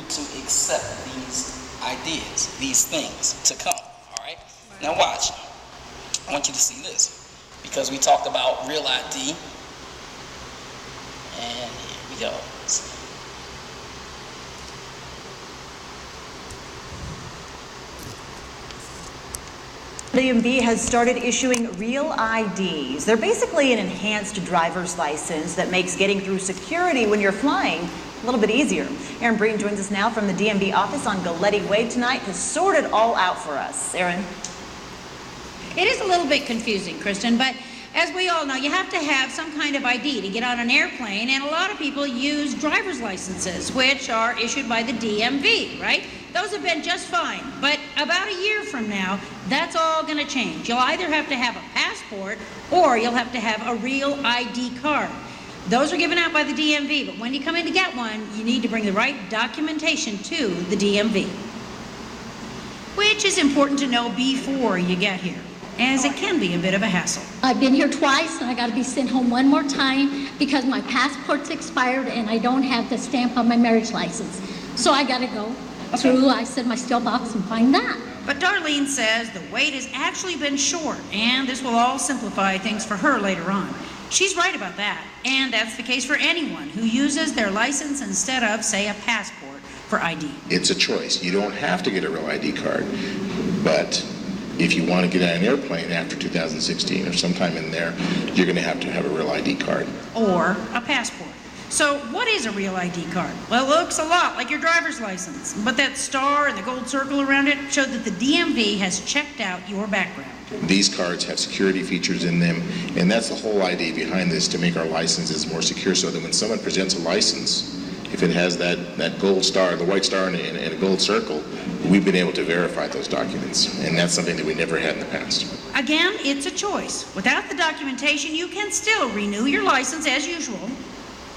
to accept these ideas, these things to come. All right? Now watch. I want you to see this, because we talked about real ID, and here we go. DMV has started issuing real IDs. They're basically an enhanced driver's license that makes getting through security when you're flying a little bit easier. Aaron Breen joins us now from the DMV office on Galletti Way tonight to sort it all out for us. Aaron? It is a little bit confusing, Kristen, but as we all know, you have to have some kind of ID to get on an airplane, and a lot of people use driver's licenses, which are issued by the DMV, right? Those have been just fine, but about a year from now, that's all going to change. You'll either have to have a passport or you'll have to have a real ID card. Those are given out by the DMV, but when you come in to get one, you need to bring the right documentation to the DMV, which is important to know before you get here, as it can be a bit of a hassle. I've been here twice, and I got to be sent home one more time because my passport's expired and I don't have the stamp on my marriage license. So I got to go through, I said, my steel box and find that. But Darlene says the wait has actually been short, and this will all simplify things for her later on. She's right about that, and that's the case for anyone who uses their license instead of, say, a passport for ID. It's a choice. You don't have to get a real ID card, but if you want to get on an airplane after 2016 or sometime in there, you're going to have a real ID card. Or a passport. So what is a real ID card? Well, it looks a lot like your driver's license, but that star and the gold circle around it show that the DMV has checked out your background. These cards have security features in them, and that's the whole idea behind this, to make our licenses more secure, so that when someone presents a license, if it has that gold star, the white star and a gold circle, we've been able to verify those documents, and that's something that we never had in the past. Again, it's a choice. Without the documentation, you can still renew your license as usual.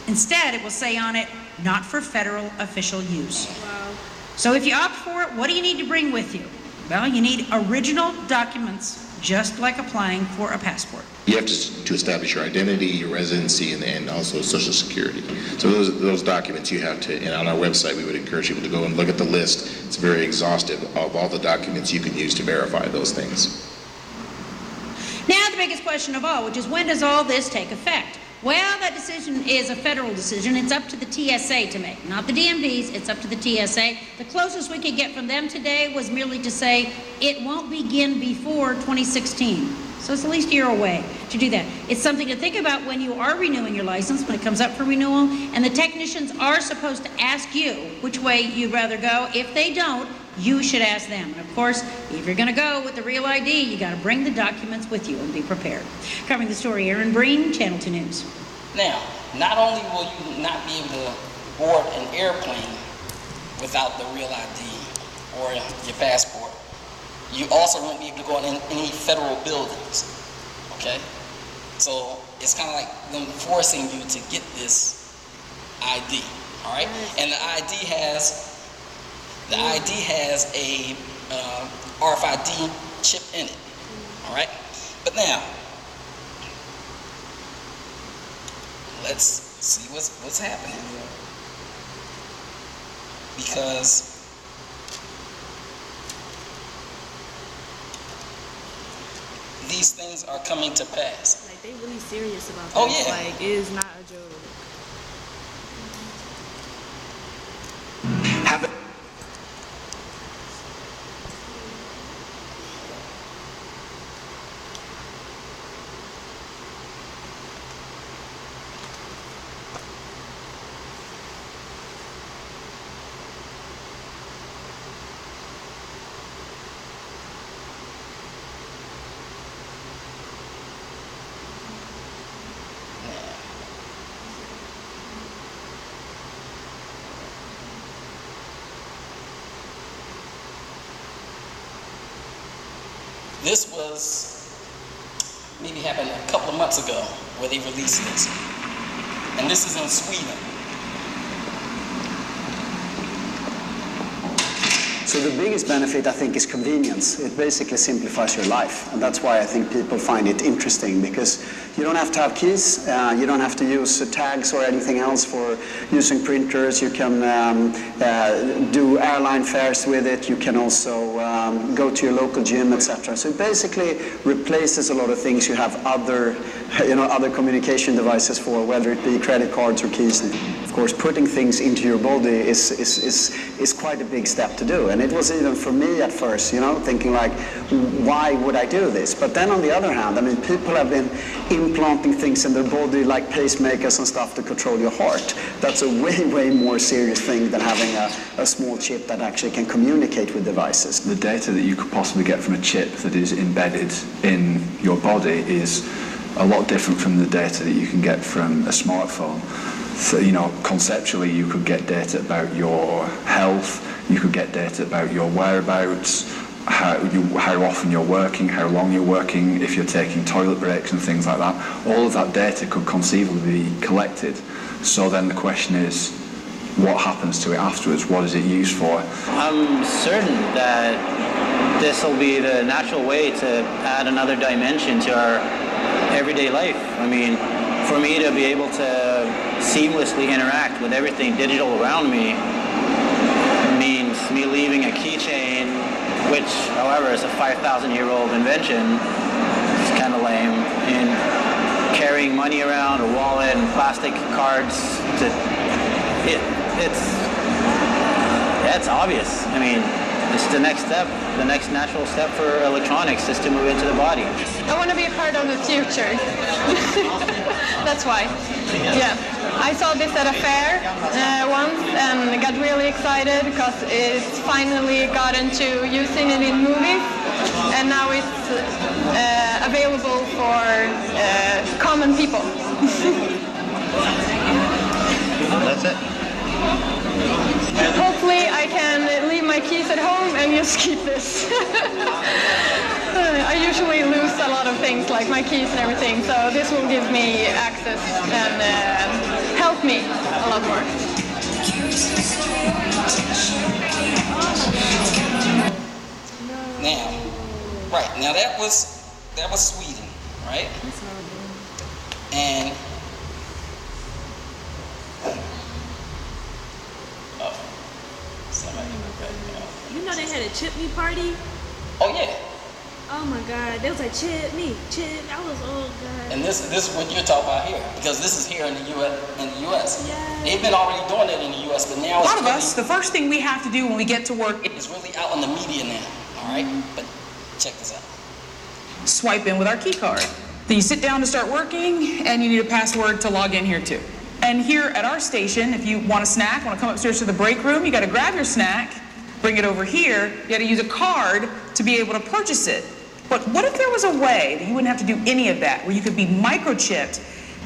Instead, it will say on it, not for federal official use. Wow. So if you opt for it, what do you need to bring with you? Well, you need original documents, just like applying for a passport. You have to establish your identity, your residency, and also Social Security. So those documents you have to, and on our website we would encourage people to go and look at the list. It's very exhaustive of all the documents you can use to verify those things. Now the biggest question of all, which is when does all this take effect? Well, that decision is a federal decision. It's up to the TSA to make, not the DMVs. It's up to the TSA. The closest we could get from them today was merely to say it won't begin before 2016. So it's at least a year away to do that. It's something to think about when you are renewing your license, when it comes up for renewal, and the technicians are supposed to ask you which way you'd rather go. If they don't, you should ask them. And of course, if you're going to go with the real ID, you got to bring the documents with you and be prepared. Covering the story, Aaron Breen, Channel 2 News. Now, not only will you not be able to board an airplane without the real ID or your passport, you also won't be able to go in any federal buildings, okay? So it's kind of like them forcing you to get this ID, all right? And the ID has a RFID chip in it, all right? But now, let's see what's happening, because these things are coming to pass. Like, they really serious about this. Oh, yeah. Like, it is not a joke. This was maybe happened a couple of months ago where they released this. And this is in Sweden. So the biggest benefit, I think, is convenience. It basically simplifies your life, and that's why I think people find it interesting, because you don't have to have keys, you don't have to use tags or anything else for using printers. You can do airline fares with it. You can also go to your local gym, etc. So it basically replaces a lot of things you have other communication devices for, whether it be credit cards or keys. Of course, putting things into your body is quite a big step to do. And it was even for me at first, thinking like, why would I do this? But then on the other hand, I mean, people have been implanting things in their body like pacemakers and stuff to control your heart. That's a way, way more serious thing than having a small chip that actually can communicate with devices. The data that you could possibly get from a chip that is embedded in your body is a lot different from the data that you can get from a smartphone. So, conceptually, you could get data about your health, you could get data about your whereabouts, how often you're working, how long you're working, if you're taking toilet breaks and things like that. All of that data could conceivably be collected. So then the question is, what happens to it afterwards? What is it used for? I'm certain that this will be the natural way to add another dimension to our everyday life. I mean, for me to be able to seamlessly interact with everything digital around me means me leaving a keychain, which, however, is a 5,000-year-old invention. It's kind of lame. And carrying money around, a wallet, and plastic cards, it's obvious. I mean, it's the next step. The next natural step for electronics is to move into the body. I want to be a part of the future. That's why. Yeah. I saw this at a fair once and got really excited because it's finally got into using it in movies, and now it's available for common people. That's it. Hopefully I can leave my keys at home and just keep this. I usually lose a lot of things like my keys and everything, so this will give me access and help me a lot more. Now that was Sweden, right? And You know they had a chip me party? Oh yeah. Oh my God, they was like chip me, chip. I was, oh God. And this is what you're talking about here, because this is here in the U.S. Yeah. They've been already doing it in the U.S., but now a lot of us, the first thing we have to do when we get to work is really out in the media now. All right, but check this out. Swipe in with our key card. Then you sit down to start working, and you need a password to log in here too. And here at our station, if you want a snack, want to come upstairs to the break room, you got to grab your snack, bring it over here. You got to use a card to be able to purchase it. But what if there was a way that you wouldn't have to do any of that, where you could be microchipped,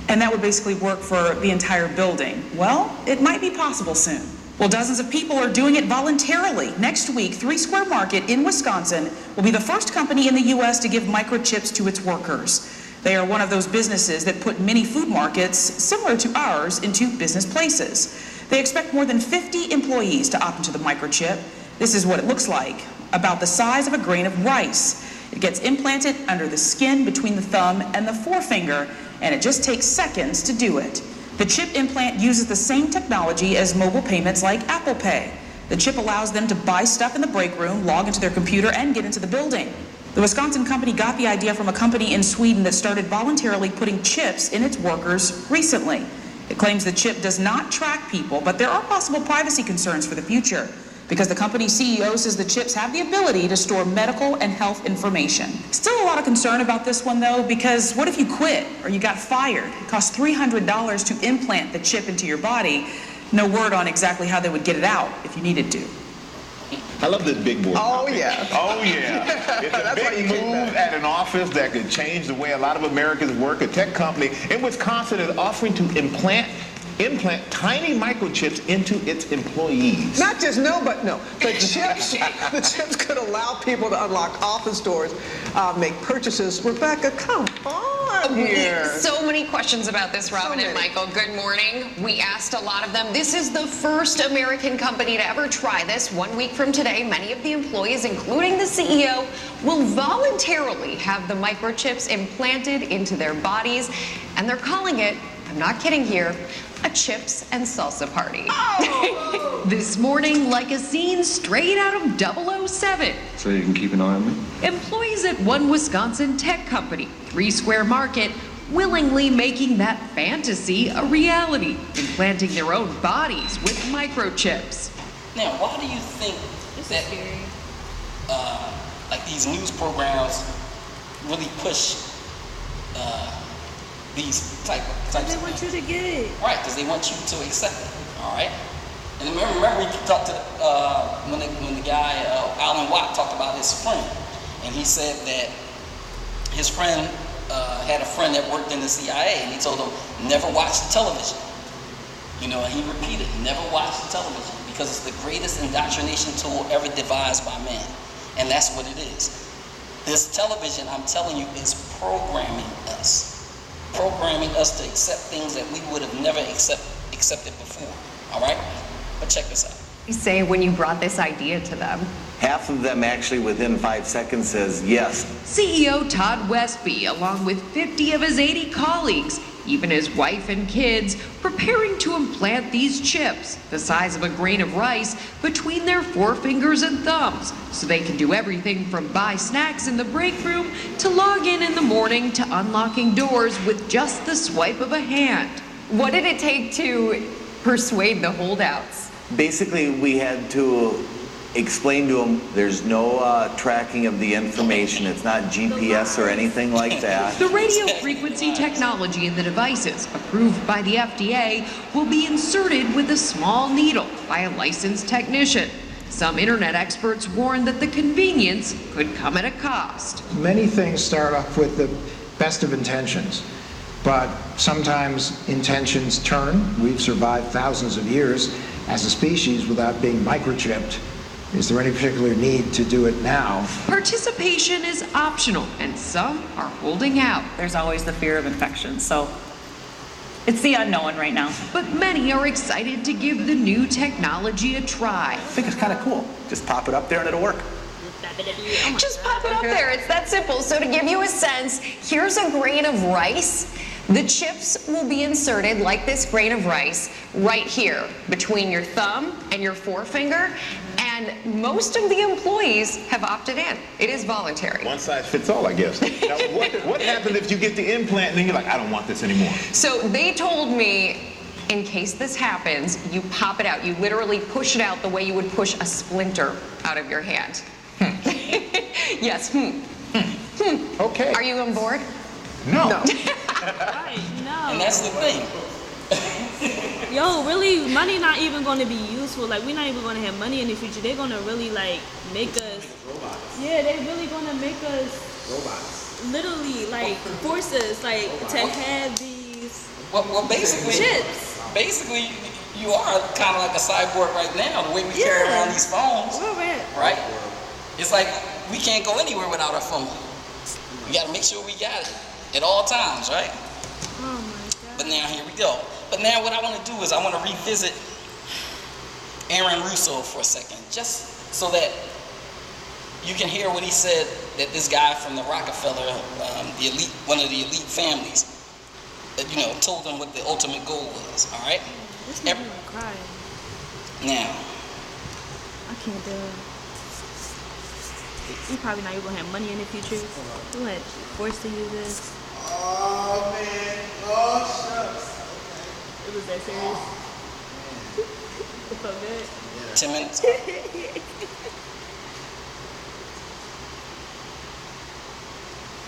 and that would basically work for the entire building? Well, it might be possible soon. Well, dozens of people are doing it voluntarily. Next week, 3 Square Market in Wisconsin will be the first company in the U.S. to give microchips to its workers. They are one of those businesses that put many food markets, similar to ours, into business places. They expect more than 50 employees to opt into the microchip. This is what it looks like, about the size of a grain of rice. It gets implanted under the skin between the thumb and the forefinger, and it just takes seconds to do it. The chip implant uses the same technology as mobile payments like Apple Pay. The chip allows them to buy stuff in the break room, log into their computer, and get into the building. The Wisconsin company got the idea from a company in Sweden that started voluntarily putting chips in its workers recently. It claims the chip does not track people, but there are possible privacy concerns for the future, because the company's CEO says the chips have the ability to store medical and health information. Still a lot of concern about this one, though, because what if you quit or you got fired? It costs $300 to implant the chip into your body. No word on exactly how they would get it out if you needed to. I love this big board. Oh, yeah. Oh, yeah. It's a big move at an office that could change the way a lot of Americans work. A tech company in Wisconsin is offering to implant implant tiny microchips into its employees. Not just but no. The chips could allow people to unlock office doors, make purchases. Rebecca, come on here. So many questions about this, Robin and Michael. Good morning. We asked a lot of them. This is the first American company to ever try this. 1 week from today, many of the employees, including the CEO, will voluntarily have the microchips implanted into their bodies, and they're calling it, I'm not kidding here, a chips and salsa party. Oh. This morning, like a scene straight out of 007. So you can keep an eye on me? Employees at one Wisconsin tech company, 3 Square Market, willingly making that fantasy a reality, implanting their own bodies with microchips. Now, why do you think that like these news programs really push these types they want you to get it. Right, because they want you to accept it. All right. And remember we talked to when the guy Alan Watt talked about his friend, and he said that his friend had a friend that worked in the CIA, and he told him never watch the television. You know, and he repeated, never watch the television because it's the greatest indoctrination tool ever devised by man, and that's what it is. This television, I'm telling you, is programming us to accept things that we would have never accepted before. All right? But check this out. You say when you brought this idea to them. Half of them actually within 5 seconds says yes. CEO Todd Westby, along with 50 of his 80 colleagues, even his wife and kids, preparing to implant these chips, the size of a grain of rice, between their forefingers and thumbs, so they can do everything from buy snacks in the break room to log in the morning to unlocking doors with just the swipe of a hand. What did it take to persuade the holdouts? Basically, we had to explain to them there's no tracking of the information. It's not GPS or anything like that. The radio frequency technology in the devices, approved by the FDA, will be inserted with a small needle by a licensed technician. Some internet experts warn that the convenience could come at a cost. Many things start off with the best of intentions, but sometimes intentions turn. We've survived thousands of years as a species without being microchipped. Is there any particular need to do it now? Participation is optional, and some are holding out. There's always the fear of infection, so it's the unknown right now. But many are excited to give the new technology a try. I think it's kind of cool. Just pop it up there and it'll work. Just pop it up there. It's that simple. So to give you a sense, here's a grain of rice. The chips will be inserted like this grain of rice right here between your thumb and your forefinger, and most of the employees have opted in. It is voluntary. One size fits all, I guess. Now, what happens if you get the implant and then you're like, I don't want this anymore? So they told me, in case this happens, you pop it out. You literally push it out the way you would push a splinter out of your hand. Yes. Okay. Are you on board? No. Right, no. And that's the thing. Yo, really, money not even going to be useful. Like, we're not even going to have money in the future. They're going to really, like, make us... Yeah, they're really going to make us... Robots. Literally, like, force us, like, to have these... Well, basically... chips. Basically, you are kind of like a cyborg right now, the way we carry around these phones. Right? It's like, we can't go anywhere without our phone. We got to make sure we got it at all times, right? Oh my God. But now here we go. But now what I want to do is I want to revisit Aaron Russo for a second, just so that you can hear what he said, that this guy from the Rockefeller, the elite, one of the elite families, that, you know, told them what the ultimate goal was. All right. This makes me cry. Now. I can't do it. We probably not even gonna have money in the future. We'll have forced to use this. Oh man. Oh shucks. It was that serious. It felt good. 10 minutes.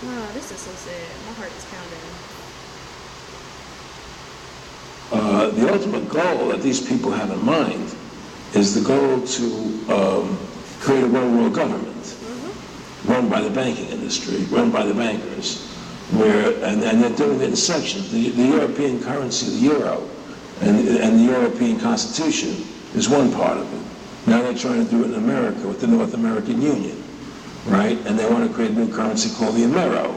Oh, this is so sad. My heart is pounding. The ultimate goal that these people have in mind is the goal to create a one-world government run by the banking industry, run by the bankers, and they're doing it in sections. The European currency, the euro, And the European Constitution is one part of it. Now they're trying to do it in America with the North American Union, right? And they want to create a new currency called the Amero,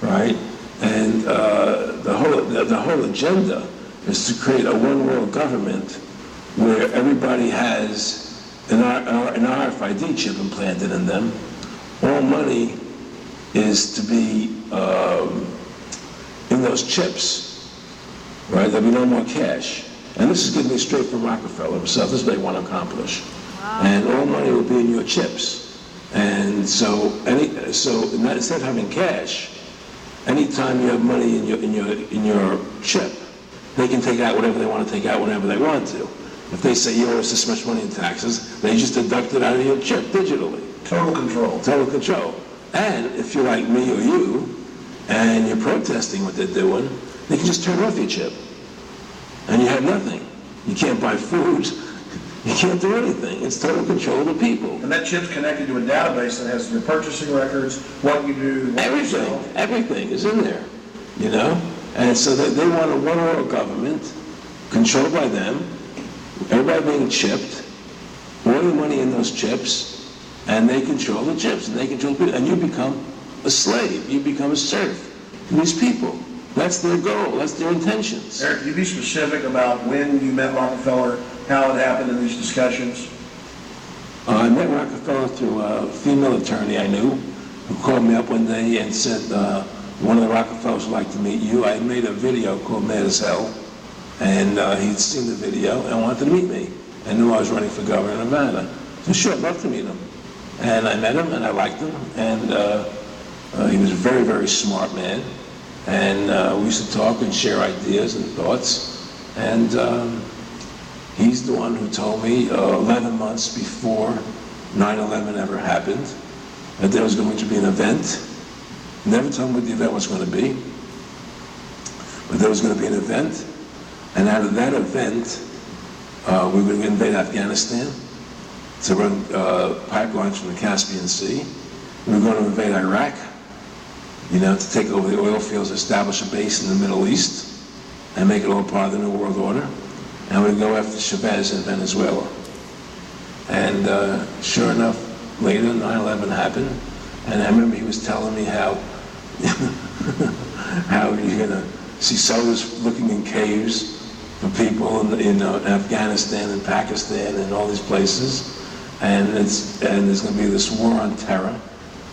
right? And the whole agenda is to create a one world government where everybody has an RFID chip implanted in them. All money is to be in those chips, right? There'll be no more cash. And this is getting me straight from Rockefeller himself. This is what they want to accomplish. Wow. And all money will be in your chips. And so instead of having cash, anytime you have money in your chip, they can take out whatever they want to take out whenever they want to. If they say you owe us this much money in taxes, they just deduct it out of your chip digitally. Total control. Total control. And if you're like me or you, and you're protesting what they're doing, they can just turn off your chip. And you have nothing. You can't buy food. You can't do anything. It's total control of the people. And that chip's connected to a database that has your purchasing records, what you do, what everything. You sell. Everything is in there, you know? And so they want a one-world government controlled by them, everybody being chipped, all the money in those chips, and they control the chips, and they control the people, and you become a slave. You become a serf to these people. That's their goal. That's their intentions. Eric, can you be specific about when you met Rockefeller, how it happened in these discussions? I met Rockefeller through a female attorney I knew who called me up one day and said, one of the Rockefellers would like to meet you. I made a video called Mad as Hell, and he'd seen the video and wanted to meet me and knew I was running for governor of Nevada. So sure, I'd love to meet him. And I met him and I liked him, and he was a very, very smart man. And we used to talk and share ideas and thoughts. And he's the one who told me 11 months before 9/11 ever happened that there was going to be an event. Never told me what the event was going to be, but there was going to be an event. And out of that event, we were going to invade Afghanistan to run pipelines from the Caspian Sea. We were going to invade Iraq, you know, to take over the oil fields, establish a base in the Middle East, and make it all part of the New World Order. And we'd go after Chavez in Venezuela. And sure enough, later 9/11 happened, and I remember he was telling me how you're gonna see soldiers looking in caves for people in Afghanistan and Pakistan and all these places, and there's gonna be this war on terror,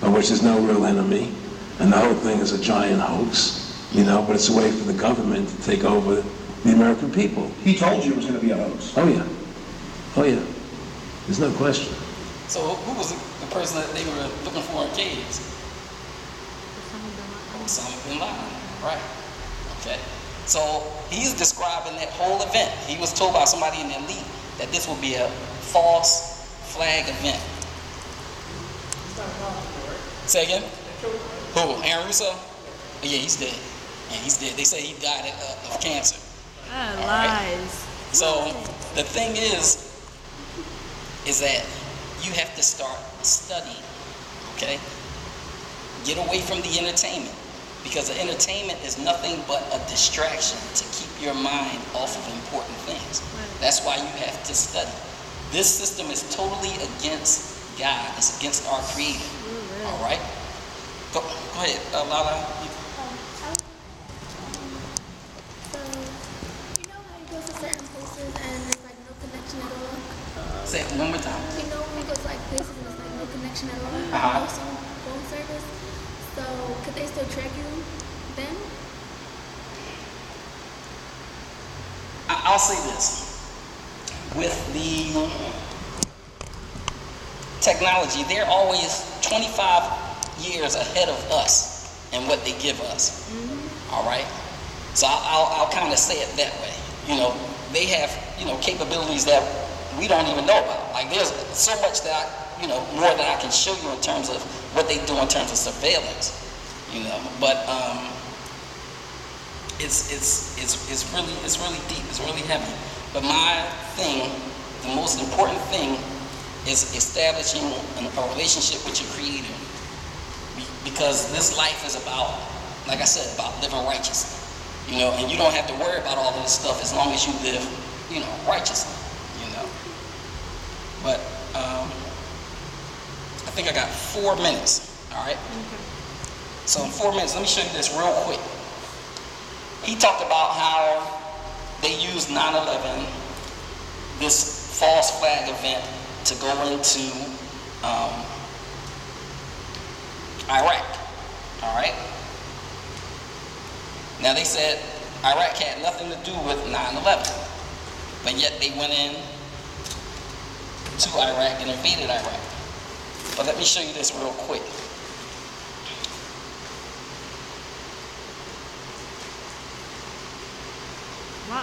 of which there's no real enemy. And the whole thing is a giant hoax, you know, but it's a way for the government to take over the American people. He told you it was going to be a hoax. Oh, yeah. Oh, yeah. There's no question. So who was the person that they were looking for in caves? Osama bin Laden, right. Okay. So he's describing that whole event. He was told by somebody in the elite that this would be a false flag event. Say again? Who? Aaron Russo? Yeah, he's dead. Yeah, he's dead. They say he died of cancer. Lies. Right? So the thing is that you have to start studying, okay? Get away from the entertainment, because the entertainment is nothing but a distraction to keep your mind off of important things. That's why you have to study. This system is totally against God. It's against our Creator. All right? Go ahead, Lala. Certain places and there's like no connection at all. Say it one more time. You know when we go to like places and there's like no connection at all. Also phone service. So could they still track you then? I'll say this. With the technology, they're always 25 years ahead of us in what they give us. All right? So I'll kind of say it that way. You know, they have, you know, capabilities that we don't even know about. Like there's so much that more that I can show you in terms of what they do in terms of surveillance. You know, but it's really deep. It's really heavy. But my thing, the most important thing, is establishing a relationship with your Creator, because this life is about, like I said, about living righteously. You know, and you don't have to worry about all of this stuff as long as you live, you know, righteously, you know. But I think I got 4 minutes, all right? So in 4 minutes, let me show you this real quick. He talked about how they used 9/11, this false flag event, to go into Iraq, all right? Now they said Iraq had nothing to do with 9/11, but yet they went in to Iraq and invaded Iraq. But let me show you this real quick.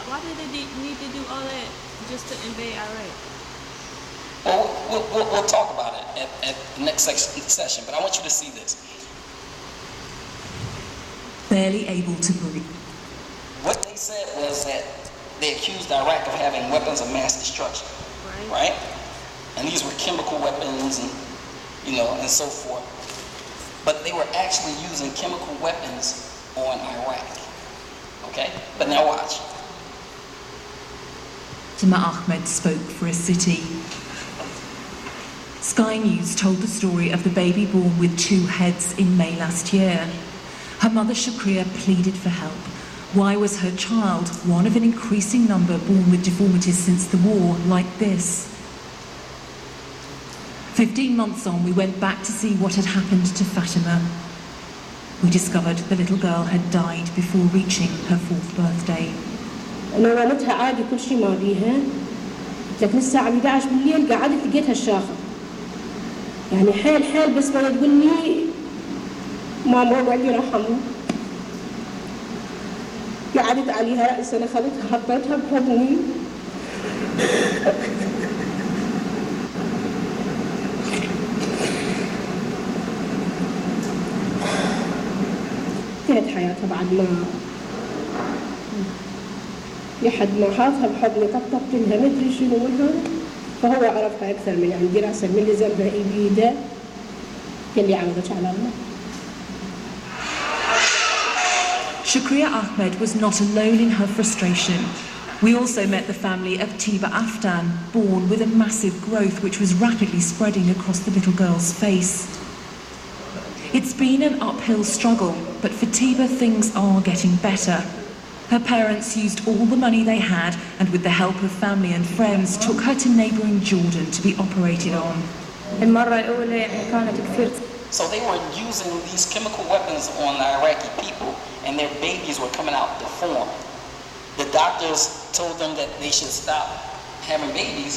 Why did they need to do all that just to invade Iraq? Well, we'll talk about it at the next session, but I want you to see this. Barely able to breathe. What they said was that they accused Iraq of having weapons of mass destruction, right? And these were chemical weapons and, you know, and so forth. But they were actually using chemical weapons on Iraq, okay? But now watch. Fatima Ahmed spoke for a city. Sky News told the story of the baby born with 2 heads in May last year. Her mother Shakria pleaded for help. Why was her child, one of an increasing number born with deformities since the war, like this? 15 months on, we went back to see what had happened to Fatima. We discovered the little girl had died before reaching her 4th birthday. أنا والدها عادي كل شيء ما بيها، لكن الساعة 11 بالليل قعدت لقيتها الشاخة. يعني حيل بس ما تقول لي ماما وعدي رحمه. قعدت عليها رأس أنا خلتها حطيتها بحضني. انتهت حياتها بعد ما لحد ما حاطها بحضني طبطبت لها مدري شنو منها، فهو عرفها أكثر من عندي رأسا من اللي زربها بيده اللي عوضت على الله. Shakria Ahmed was not alone in her frustration. We also met the family of Tiba Aftan, born with a massive growth which was rapidly spreading across the little girl's face. It's been an uphill struggle, but for Tiba things are getting better. Her parents used all the money they had and with the help of family and friends took her to neighbouring Jordan to be operated on. So they were using these chemical weapons on the Iraqi people and their babies were coming out deformed. The doctors told them that they should stop having babies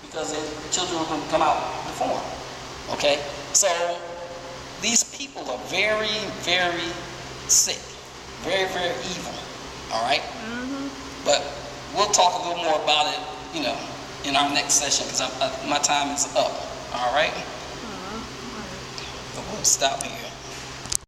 because their children were going to come out deformed. Okay? So these people are very, very sick, very, very evil. All right? But we'll talk a little more about it, you know, in our next session because my time is up. All right? But we'll stop here.